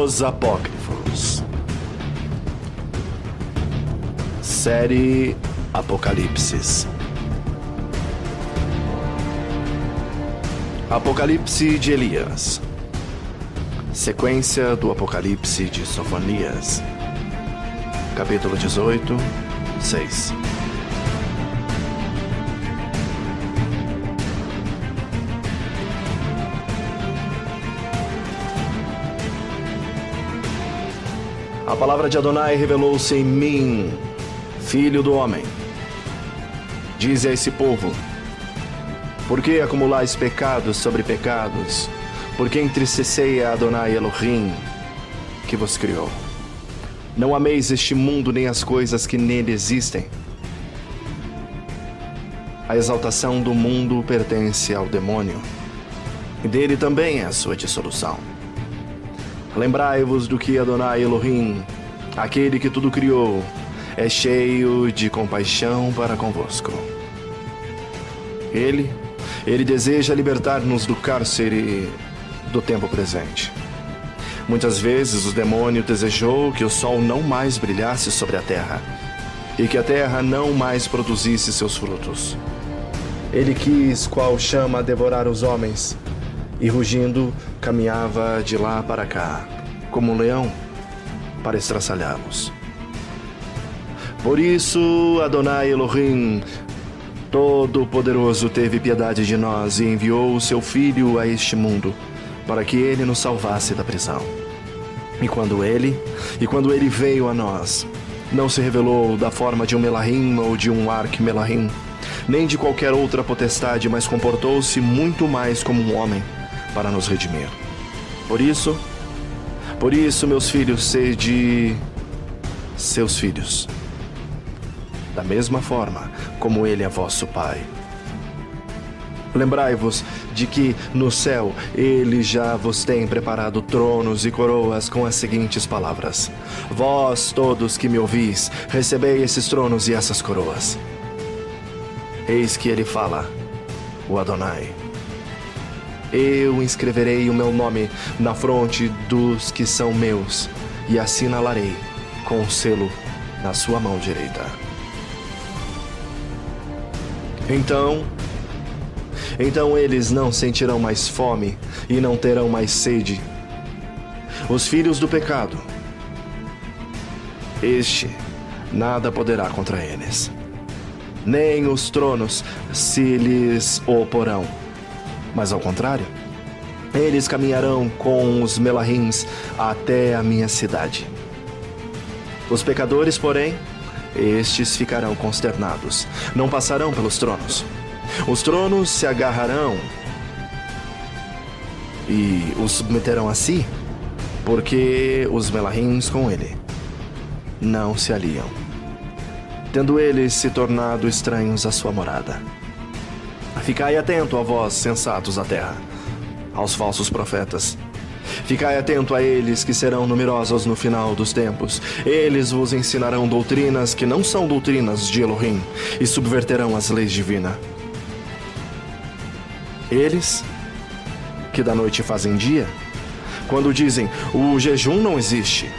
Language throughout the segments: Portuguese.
Os Apócrifos. Série Apocalipse. Apocalipse de Elias. Sequência do Apocalipse de Sofonias. Capítulo 18, 6. A palavra de Adonai revelou-se em mim, filho do homem. Dize a esse povo: por que acumulais pecados sobre pecados? Por que entristecei a Adonai Elohim, que vos criou? Não ameis este mundo nem as coisas que nele existem. A exaltação do mundo pertence ao demônio, e dele também é a sua dissolução. Lembrai-vos do que Adonai Elohim, aquele que tudo criou, é cheio de compaixão para convosco. Ele deseja libertar-nos do cárcere do tempo presente. Muitas vezes o demônio desejou que o sol não mais brilhasse sobre a terra e que a terra não mais produzisse seus frutos. Ele quis, qual chama, devorar os homens, e rugindo caminhava de lá para cá, como um leão, para estraçalhá-los. Por isso, Adonai Elohim, Todo-Poderoso, teve piedade de nós e enviou o seu Filho a este mundo, para que ele nos salvasse da prisão. E quando ele veio a nós, não se revelou da forma de um Melahim ou de um Arque-Melahim, nem de qualquer outra potestade, mas comportou-se muito mais como um homem, para nos redimir. Por isso, meus filhos, sede seus filhos, da mesma forma como ele é vosso Pai. Lembrai-vos de que no céu ele já vos tem preparado tronos e coroas com as seguintes palavras: vós todos que me ouvis, recebei esses tronos e essas coroas. Eis que ele fala, o Adonai: eu inscreverei o meu nome na fronte dos que são meus e assinalarei com o selo na sua mão direita. Então eles não sentirão mais fome e não terão mais sede. Os filhos do pecado, nada poderá contra eles, nem os tronos se lhes oporão. Mas ao contrário, eles caminharão com os Melahims até a minha cidade. Os pecadores, porém, estes ficarão consternados, não passarão pelos tronos. Os tronos se agarrarão e os submeterão a si, porque os Melahims com ele não se aliam, tendo eles se tornado estranhos à sua morada. Ficai atento a vós, sensatos da terra, aos falsos profetas. Ficai atento a eles que serão numerosos no final dos tempos. Eles vos ensinarão doutrinas que não são doutrinas de Elohim e subverterão as leis divinas. Eles que da noite fazem dia, quando dizem o jejum não existe,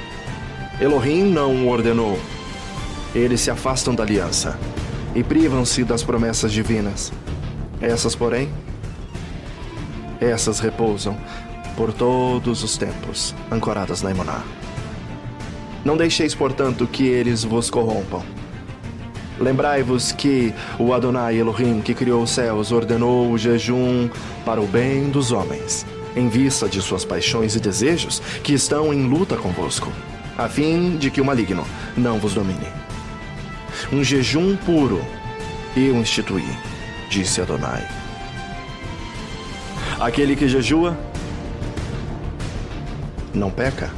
Elohim não o ordenou, eles se afastam da aliança e privam-se das promessas divinas. Essas, porém, repousam por todos os tempos, ancoradas na Emuná. Não deixeis, portanto, que eles vos corrompam. Lembrai-vos que o Adonai Elohim, que criou os céus, ordenou o jejum para o bem dos homens, em vista de suas paixões e desejos que estão em luta convosco, a fim de que o maligno não vos domine. Um jejum puro eu instituí, disse Adonai. Aquele que jejua não peca.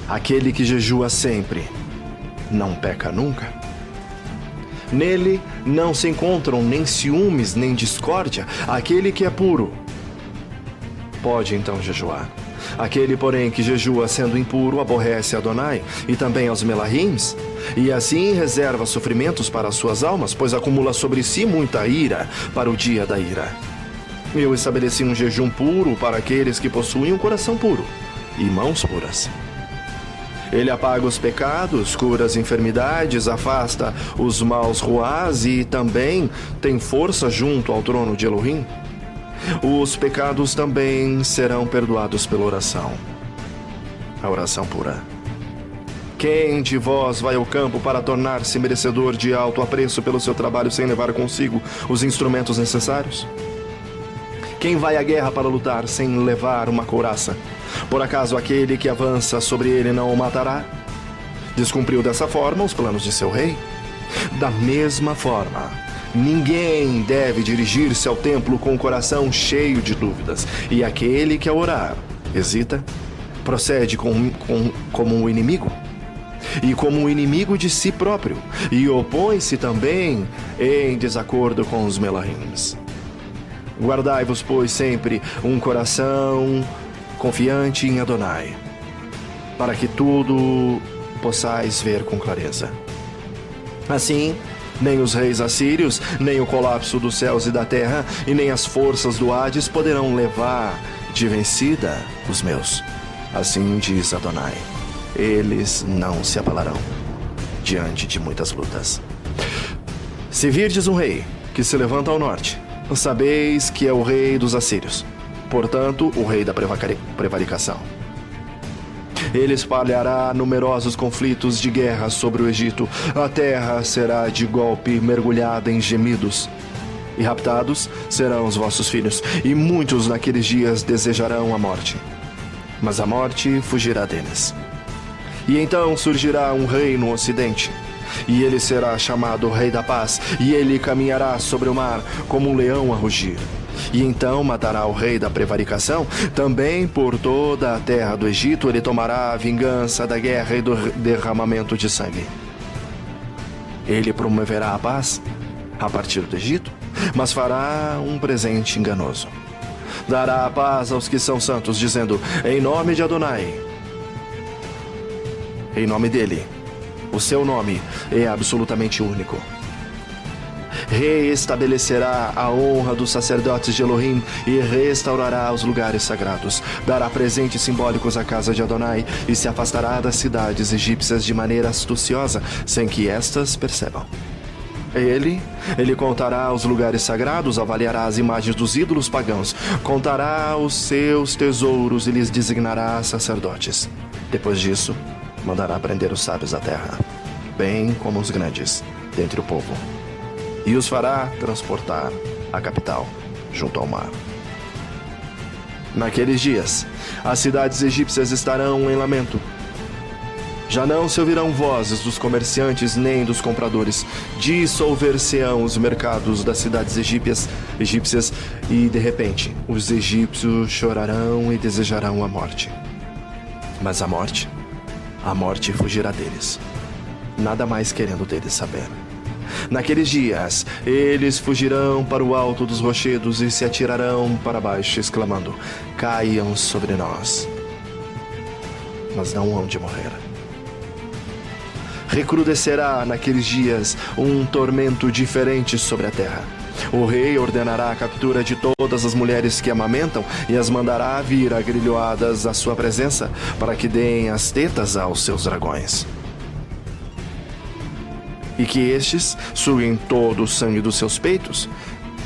Aquele que jejua sempre não peca nunca. Nele não se encontram nem ciúmes nem discórdia. Aquele que é puro pode então jejuar. Aquele, porém, que jejua sendo impuro aborrece Adonai e também aos Melahims, e assim reserva sofrimentos para as suas almas, pois acumula sobre si muita ira para o dia da ira. Eu estabeleci um jejum puro para aqueles que possuem um coração puro, e mãos puras. Ele apaga os pecados, cura as enfermidades, afasta os maus ruás e também tem força junto ao trono de Elohim. Os pecados também serão perdoados pela oração. A oração pura. Quem de vós vai ao campo para tornar-se merecedor de alto apreço pelo seu trabalho sem levar consigo os instrumentos necessários? Quem vai à guerra para lutar sem levar uma couraça? Por acaso aquele que avança sobre ele não o matará? Descumpriu dessa forma os planos de seu rei? Da mesma forma, ninguém deve dirigir-se ao templo com o coração cheio de dúvidas. E aquele que ao orar hesita, procede como um inimigo. E como um inimigo de si próprio. E opõe-se também em desacordo com os Melahims. Guardai-vos, pois, sempre um coração confiante em Adonai, para que tudo possais ver com clareza. Assim, nem os reis assírios, nem o colapso dos céus e da terra, e nem as forças do Hades poderão levar de vencida os meus. Assim diz Adonai, eles não se abalarão diante de muitas lutas. Se virdes um rei que se levanta ao norte, sabeis que é o rei dos assírios, portanto, o rei da prevaricação. Ele espalhará numerosos conflitos de guerra sobre o Egito. A terra será de golpe mergulhada em gemidos. E raptados serão os vossos filhos, e muitos naqueles dias desejarão a morte. Mas a morte fugirá deles. E então surgirá um rei no ocidente, e ele será chamado Rei da Paz, e ele caminhará sobre o mar como um leão a rugir. E então matará o rei da prevaricação. Também por toda a terra do Egito ele tomará a vingança da guerra e do derramamento de sangue. Ele promoverá a paz a partir do Egito, mas fará um presente enganoso. Dará a paz aos que são santos, dizendo, em nome de Adonai, em nome dele. O seu nome é absolutamente único. Reestabelecerá a honra dos sacerdotes de Elohim e restaurará os lugares sagrados. Dará presentes simbólicos à casa de Adonai e se afastará das cidades egípcias de maneira astuciosa, sem que estas percebam. Ele contará os lugares sagrados, avaliará as imagens dos ídolos pagãos, contará os seus tesouros e lhes designará sacerdotes. Depois disso, mandará prender os sábios da terra, bem como os grandes, dentre o povo, e os fará transportar à capital, junto ao mar. Naqueles dias, as cidades egípcias estarão em lamento. Já não se ouvirão vozes dos comerciantes nem dos compradores. Dissolver-se-ão os mercados das cidades egípcias e, de repente, os egípcios chorarão e desejarão a morte. Mas a morte fugirá deles, nada mais querendo deles saber. Naqueles dias, eles fugirão para o alto dos rochedos e se atirarão para baixo, exclamando, caiam sobre nós. Mas não hão de morrer. Recrudescerá naqueles dias um tormento diferente sobre a terra. O rei ordenará a captura de todas as mulheres que amamentam e as mandará vir agrilhoadas à sua presença para que deem as tetas aos seus dragões. E que estes suguem todo o sangue dos seus peitos.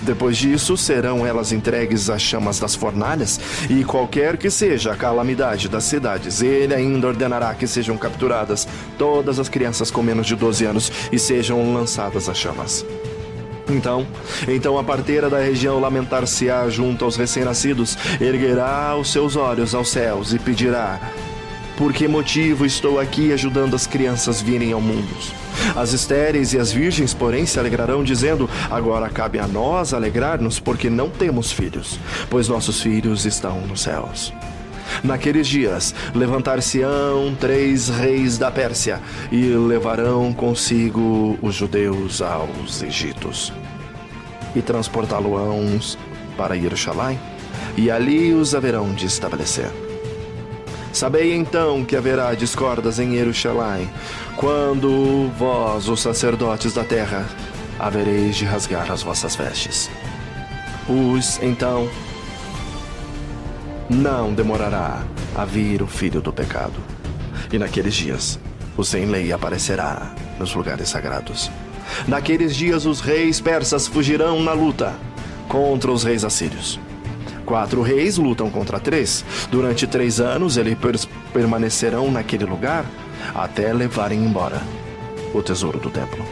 Depois disso, serão elas entregues às chamas das fornalhas, e qualquer que seja a calamidade das cidades, ele ainda ordenará que sejam capturadas todas as crianças com menos de 12 anos e sejam lançadas às chamas. Então a parteira da região lamentar-se-á junto aos recém-nascidos, erguerá os seus olhos aos céus e pedirá, por que motivo estou aqui ajudando as crianças virem ao mundo? As estéreis e as virgens, porém, se alegrarão, dizendo, agora cabe a nós alegrar-nos, porque não temos filhos, pois nossos filhos estão nos céus. Naqueles dias, levantar-se-ão 3 reis da Pérsia, e levarão consigo os judeus aos Egitos, e transportá-lo-ão para Jerusalém, e ali os haverão de estabelecer. Sabei então que haverá discordas em Jerusalém, quando vós, os sacerdotes da terra, havereis de rasgar as vossas vestes. não demorará a vir o filho do pecado. E naqueles dias, o sem-lei aparecerá nos lugares sagrados. Naqueles dias, os reis persas fugirão na luta contra os reis assírios. 4 reis lutam contra 3. Durante 3 anos, eles permanecerão naquele lugar até levarem embora o tesouro do templo.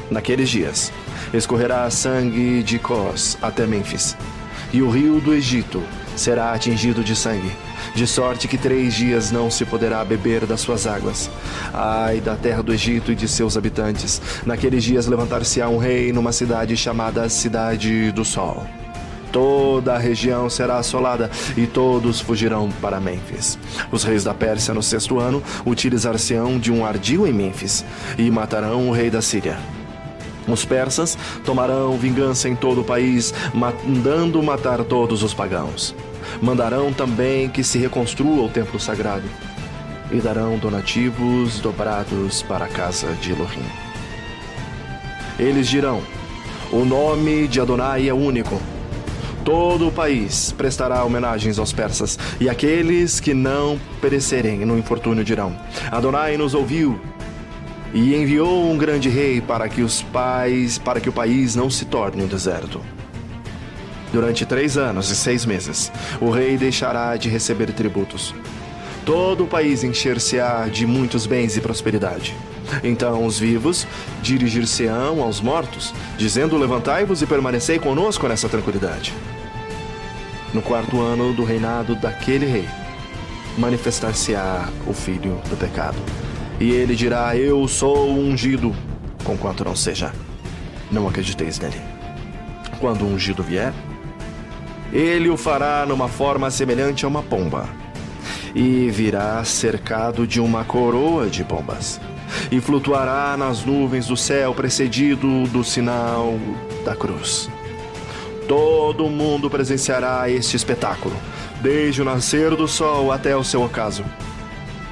Naqueles dias, escorrerá sangue de Cós até Mênfis, e o rio do Egito será atingido de sangue, de sorte que 3 dias não se poderá beber das suas águas. Ai da terra do Egito e de seus habitantes! Naqueles dias levantar-se-á um rei numa cidade chamada Cidade do Sol. Toda a região será assolada e todos fugirão para Mênfis. Os reis da Pérsia no 6º ano utilizar-se-ão de um ardil em Mênfis e matarão o rei da Síria. Os persas tomarão vingança em todo o país, mandando matar todos os pagãos. Mandarão também que se reconstrua o templo sagrado e darão donativos dobrados para a casa de Elohim. Eles dirão: o nome de Adonai é único. Todo o país prestará homenagens aos persas, e aqueles que não perecerem no infortúnio dirão: Adonai nos ouviu e enviou um grande rei para que o país não se torne um deserto. Durante 3 anos e 6 meses, o rei deixará de receber tributos. Todo o país encher-se-á de muitos bens e prosperidade. Então os vivos dirigir-se-ão aos mortos, dizendo: levantai-vos e permanecei conosco nessa tranquilidade. No 4º ano do reinado daquele rei, manifestar-se-á o filho do pecado. E ele dirá: eu sou o ungido, conquanto não seja. Não acrediteis nele. Quando o ungido vier, ele o fará numa forma semelhante a uma pomba, e virá cercado de uma coroa de pombas, e flutuará nas nuvens do céu, precedido do sinal da cruz. Todo mundo presenciará este espetáculo, desde o nascer do sol até o seu ocaso.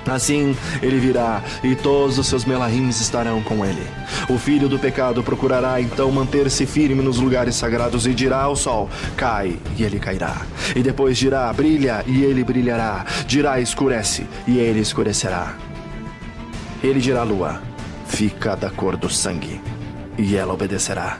Assim ele virá, e todos os seus melahims estarão com ele. O filho do pecado procurará então manter-se firme nos lugares sagrados e dirá ao sol: cai, e ele cairá. E depois dirá: brilha, e ele brilhará. Dirá: escurece, e ele escurecerá. Ele dirá à lua: fica da cor do sangue, e ela obedecerá.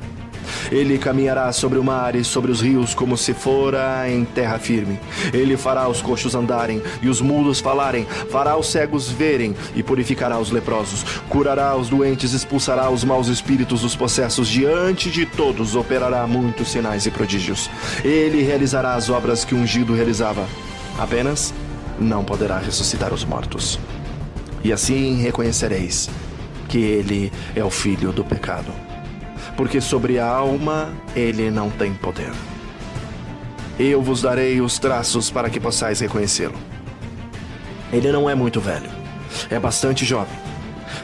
Ele caminhará sobre o mar e sobre os rios como se fora em terra firme. Ele fará os coxos andarem e os mudos falarem, fará os cegos verem e purificará os leprosos, curará os doentes, expulsará os maus espíritos dos possessos. Diante de todos operará muitos sinais e prodígios. Ele realizará as obras que o ungido realizava, apenas não poderá ressuscitar os mortos. E assim reconhecereis que ele é o filho do pecado, porque sobre a alma ele não tem poder. Eu vos darei os traços para que possais reconhecê-lo. Ele não é muito velho, é bastante jovem,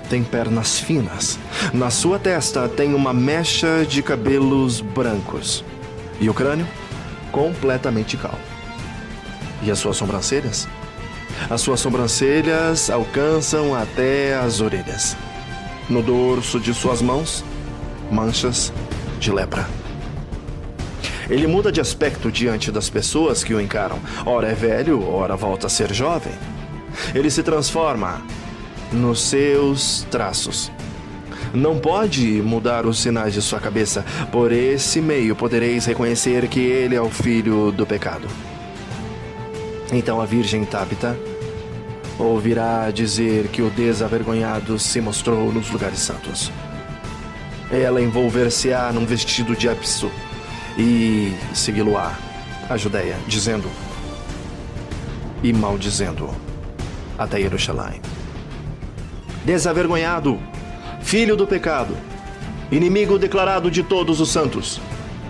tem pernas finas, na sua testa tem uma mecha de cabelos brancos, e o crânio completamente calvo. E as suas sobrancelhas? As suas sobrancelhas alcançam até as orelhas. No dorso de suas mãos, manchas de lepra. Ele muda de aspecto diante das pessoas que o encaram. Ora é velho, ora volta a ser jovem. Ele se transforma nos seus traços. Não pode mudar os sinais de sua cabeça. Por esse meio podereis reconhecer que ele é o filho do pecado. Então a virgem Tábita ouvirá dizer que o desavergonhado se mostrou nos lugares santos. Ela envolver-se-á num vestido de ápice e segui-lo-á a Judéia, dizendo e maldizendo até Jerusalém: desavergonhado, filho do pecado, inimigo declarado de todos os santos.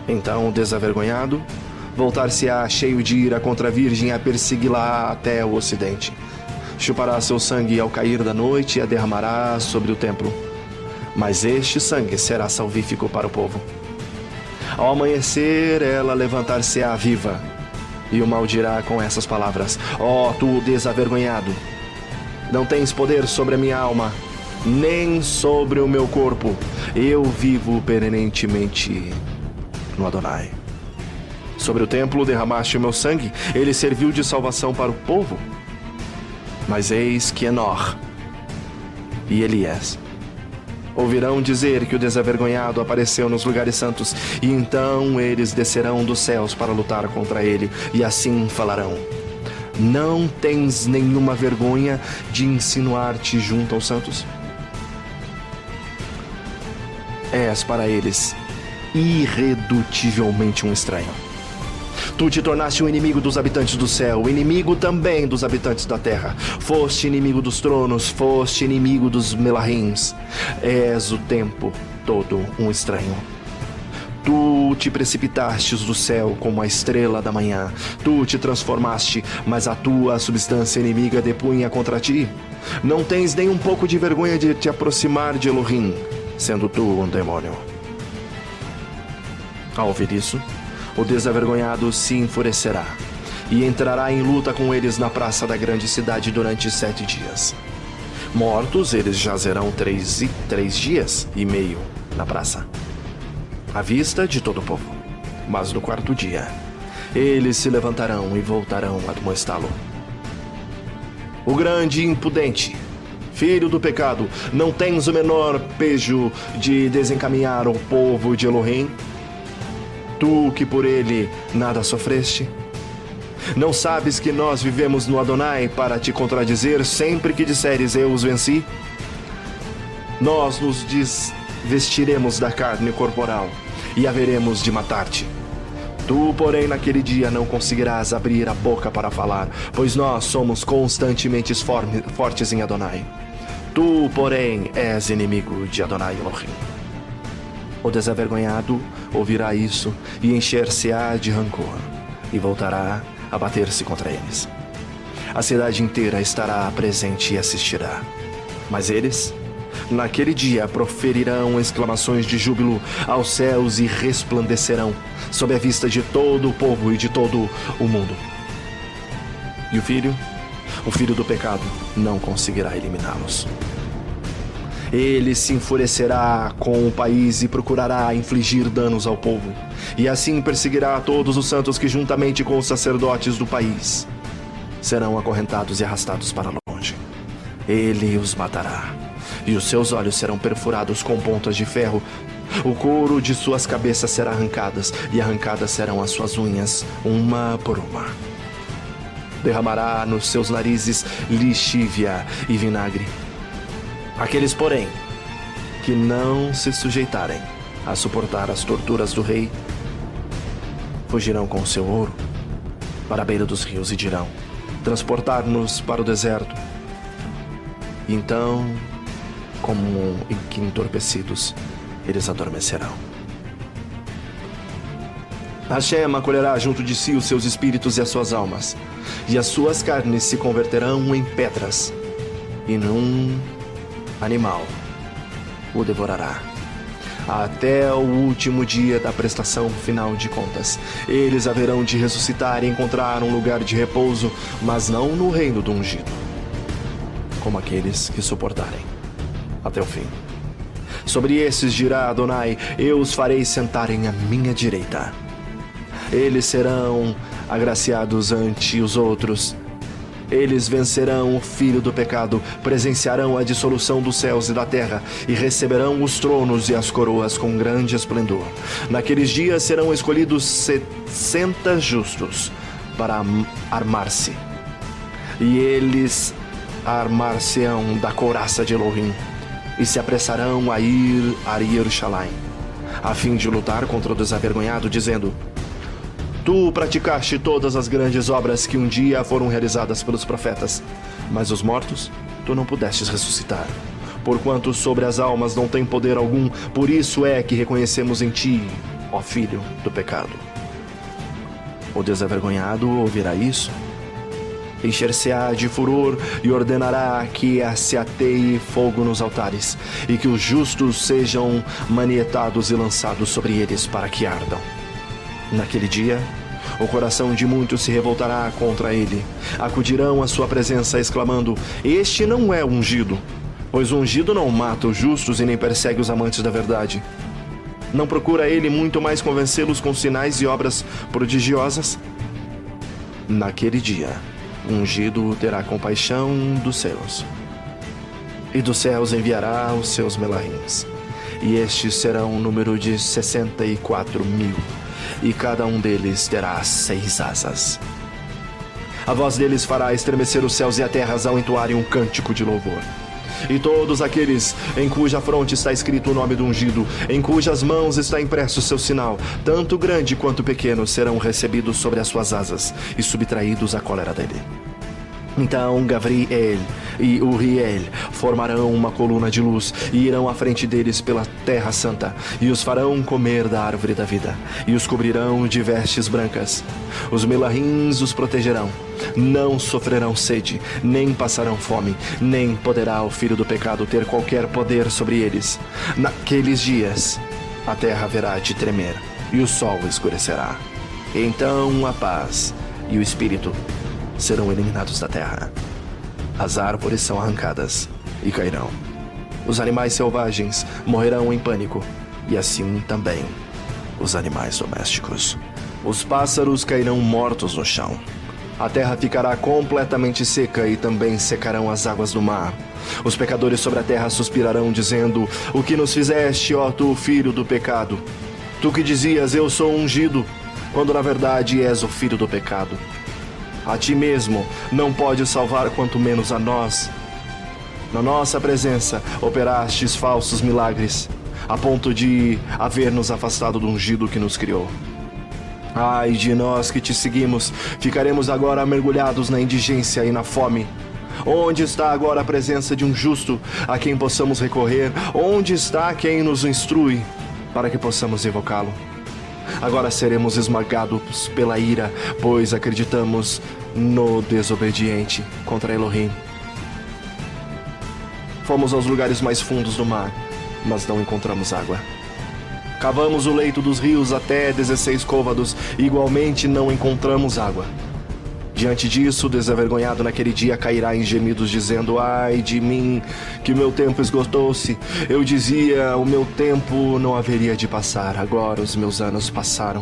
Então o desavergonhado voltar-se-á cheio de ira contra a virgem, a persegui-la até o ocidente. Chupará seu sangue ao cair da noite e a derramará sobre o templo. Mas este sangue será salvífico para o povo. Ao amanhecer, ela levantar-se-á viva e o maldirá com essas palavras: ó, tu desavergonhado, não tens poder sobre a minha alma, nem sobre o meu corpo. Eu vivo perenentemente no Adonai. Sobre o templo derramaste o meu sangue, ele serviu de salvação para o povo. Mas eis que Enor e Elias ouvirão dizer que o desavergonhado apareceu nos lugares santos, e então eles descerão dos céus para lutar contra ele, e assim falarão: não tens nenhuma vergonha de insinuar-te junto aos santos? És para eles irredutivelmente um estranho. Tu te tornaste um inimigo dos habitantes do céu, inimigo também dos habitantes da terra. Foste inimigo dos tronos, foste inimigo dos Melahims. És o tempo todo um estranho. Tu te precipitastes do céu como a estrela da manhã. Tu te transformaste, mas a tua substância inimiga depunha contra ti. Não tens nem um pouco de vergonha de te aproximar de Elohim, sendo tu um demônio. Ao ouvir isso, o desavergonhado se enfurecerá e entrará em luta com eles na praça da grande cidade durante 7 dias. Mortos, eles jazerão 3 dias e meio na praça, à vista de todo o povo. Mas no 4º dia, eles se levantarão e voltarão a admoestá-lo. O grande impudente, filho do pecado, não tens o menor pejo de desencaminhar o povo de Elohim? Tu que por ele nada sofreste? Não sabes que nós vivemos no Adonai para te contradizer sempre que disseres eu os venci? Nós nos desvestiremos da carne corporal e haveremos de matar-te. Tu, porém, naquele dia não conseguirás abrir a boca para falar, pois nós somos constantemente fortes em Adonai. Tu, porém, és inimigo de Adonai Elohim. O desavergonhado ouvirá isso e encher-se-á de rancor, e voltará a bater-se contra eles. A cidade inteira estará presente e assistirá. Mas eles, naquele dia, proferirão exclamações de júbilo aos céus e resplandecerão sob a vista de todo o povo e de todo o mundo. E o filho do pecado, não conseguirá eliminá-los. Ele se enfurecerá com o país e procurará infligir danos ao povo, e assim perseguirá todos os santos que, juntamente com os sacerdotes do país, serão acorrentados e arrastados para longe. Ele os matará, e os seus olhos serão perfurados com pontas de ferro. O couro de suas cabeças será arrancadas, e arrancadas serão as suas unhas, uma por uma. Derramará nos seus narizes lixívia e vinagre. Aqueles, porém, que não se sujeitarem a suportar as torturas do rei, fugirão com o seu ouro para a beira dos rios e dirão: transportar-nos para o deserto. Então, como que entorpecidos, eles adormecerão. Hashem acolherá junto de si os seus espíritos e as suas almas, e as suas carnes se converterão em pedras, e num animal o devorará. Até o último dia da prestação final de contas, eles haverão de ressuscitar e encontrar um lugar de repouso, mas não no reino do ungido, como aqueles que suportarem até o fim. Sobre esses dirá Adonai: eu os farei sentarem à minha direita. Eles serão agraciados ante os outros. Eles vencerão o filho do pecado, presenciarão a dissolução dos céus e da terra, e receberão os tronos e as coroas com grande esplendor. Naqueles dias serão escolhidos 60 justos para armar-se, e eles armar-se-ão da couraça de Elohim, e se apressarão a ir a Jerusalém, a fim de lutar contra o desavergonhado, dizendo: tu praticaste todas as grandes obras que um dia foram realizadas pelos profetas, mas os mortos tu não pudestes ressuscitar. Porquanto sobre as almas não tem poder algum, por isso é que reconhecemos em ti, ó filho do pecado. O desavergonhado ouvirá isso, encher-se-á de furor e ordenará que se ateie fogo nos altares, e que os justos sejam manietados e lançados sobre eles para que ardam. Naquele dia, o coração de muitos se revoltará contra ele. Acudirão à sua presença, exclamando: este não é ungido, pois o ungido não mata os justos e nem persegue os amantes da verdade. Não procura ele muito mais convencê-los com sinais e obras prodigiosas? Naquele dia, o ungido terá compaixão dos céus, e dos céus enviará os seus melahins, e estes serão um número de 64.000, e cada um deles terá 6 asas. A voz deles fará estremecer os céus e a terra ao entoarem um cântico de louvor. E todos aqueles em cuja fronte está escrito o nome do ungido, em cujas mãos está impresso o seu sinal, tanto grande quanto pequeno, serão recebidos sobre as suas asas e subtraídos à cólera dele. Então Gavriel e Uriel formarão uma coluna de luz e irão à frente deles pela terra santa, e os farão comer da árvore da vida, e os cobrirão de vestes brancas. Os melahins os protegerão, não sofrerão sede, nem passarão fome, nem poderá o filho do pecado ter qualquer poder sobre eles. Naqueles dias a terra haverá de tremer, e o sol escurecerá. Então a paz e o espírito serão eliminados da terra. As árvores são arrancadas e cairão. Os animais selvagens morrerão em pânico, e assim também os animais domésticos. Os pássaros cairão mortos no chão. A terra ficará completamente seca e também secarão as águas do mar. Os pecadores sobre a terra suspirarão, dizendo: o que nos fizeste, ó tu, filho do pecado? Tu que dizias: eu sou ungido, quando na verdade és o filho do pecado. A ti mesmo não podes salvar, quanto menos a nós. Na nossa presença operastes falsos milagres, a ponto de haver-nos afastado do ungido que nos criou. Ai de nós que te seguimos, ficaremos agora mergulhados na indigência e na fome. Onde está agora a presença de um justo a quem possamos recorrer? Onde está quem nos instrui para que possamos invocá-lo? Agora seremos esmagados pela ira, pois acreditamos no desobediente contra Elohim. Fomos aos lugares mais fundos do mar, mas não encontramos água. Cavamos o leito dos rios até 16 côvados, e igualmente não encontramos água. Diante disso, o desavergonhado naquele dia cairá em gemidos, dizendo: ai de mim, que meu tempo esgotou-se. Eu dizia: o meu tempo não haveria de passar. Agora os meus anos passaram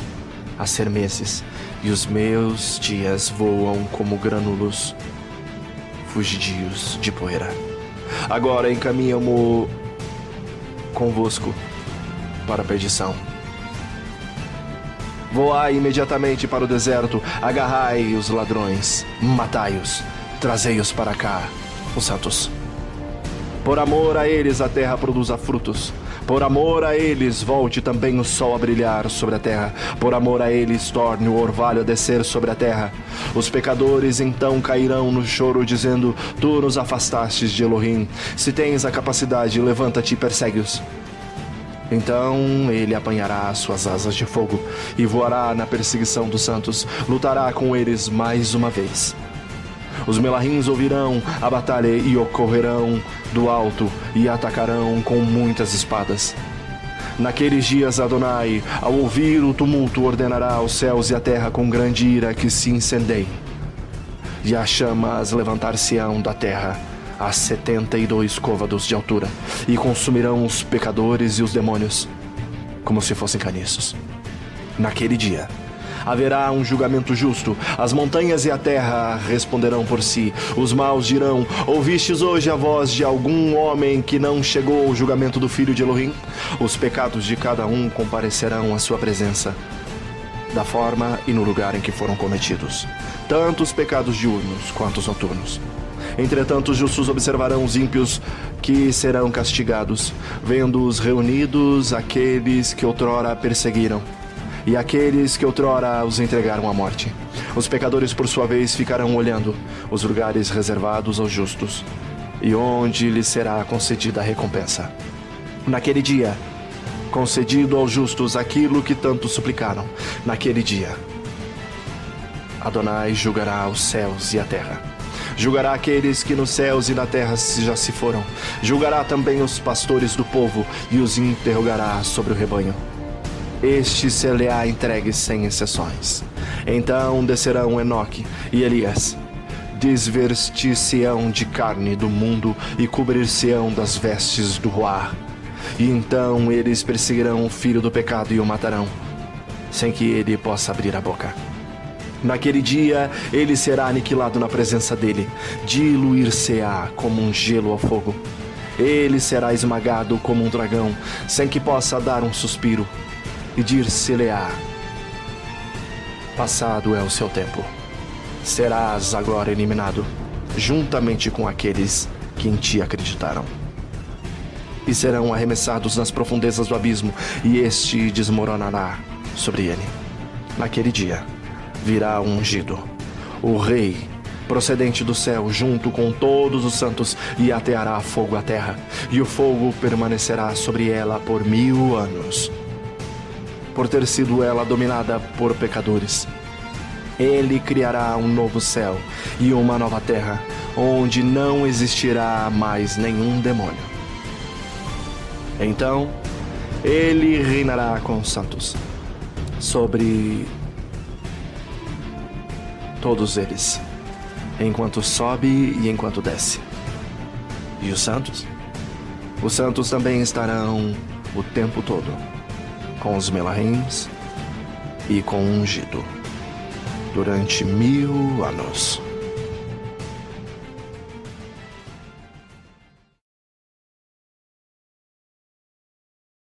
a ser meses, e os meus dias voam como grânulos fugidios de poeira. Agora encaminhamo convosco para a perdição. Voai imediatamente para o deserto, agarrai os ladrões, matai-os, trazei-os para cá, os santos. Por amor a eles a terra produza frutos. Por amor a eles volte também o sol a brilhar sobre a terra. Por amor a eles torne o orvalho a descer sobre a terra. Os pecadores então cairão no choro, dizendo: tu nos afastastes de Elohim. Se tens a capacidade, levanta-te e persegue-os. Então ele apanhará suas asas de fogo e voará na perseguição dos santos, lutará com eles mais uma vez. Os melahins ouvirão a batalha e ocorrerão do alto e atacarão com muitas espadas. Naqueles dias Adonai, ao ouvir o tumulto, ordenará aos céus e à terra com grande ira que se incendeiem. E as chamas levantar-se-ão da terra a 72 côvados de altura, e consumirão os pecadores e os demônios, como se fossem caniços. Naquele dia haverá um julgamento justo. As montanhas e a terra responderão por si. Os maus dirão: ouvistes hoje a voz de algum homem que não chegou ao julgamento do filho de Elohim? Os pecados de cada um comparecerão à sua presença, da forma e no lugar em que foram cometidos, tanto os pecados diurnos quanto os noturnos. Entretanto, os justos observarão os ímpios, que serão castigados, vendo-os reunidos aqueles que outrora perseguiram, e aqueles que outrora os entregaram à morte. Os pecadores, por sua vez, ficarão olhando os lugares reservados aos justos, e onde lhes será concedida a recompensa. Naquele dia, concedido aos justos aquilo que tanto suplicaram. Naquele dia, Adonai julgará os céus e a terra. Julgará aqueles que nos céus e na terra já se foram. Julgará também os pastores do povo e os interrogará sobre o rebanho. Este ser-lhe-á entregue sem exceções. Então descerão Enoque e Elias, desvestir-se-ão de carne do mundo e cobrir-se-ão das vestes do Ruar. E então eles perseguirão o filho do pecado e o matarão, sem que ele possa abrir a boca. Naquele dia, ele será aniquilado na presença dele, diluir-se-á como um gelo ao fogo. Ele será esmagado como um dragão, sem que possa dar um suspiro, e dir-se-lhe-á: passado é o seu tempo. Serás agora eliminado, juntamente com aqueles que em ti acreditaram. E serão arremessados nas profundezas do abismo, e este desmoronará sobre ele. Naquele dia, virá o ungido, o rei, procedente do céu, junto com todos os santos, e ateará fogo à terra, e o fogo permanecerá sobre ela por 1000 anos. Por ter sido ela dominada por pecadores, ele criará um novo céu e uma nova terra, onde não existirá mais nenhum demônio. Então, ele reinará com os santos sobre todos eles, enquanto sobe e enquanto desce. E os santos? Os santos também estarão o tempo todo com os Melahins e com o ungido durante 1000 anos.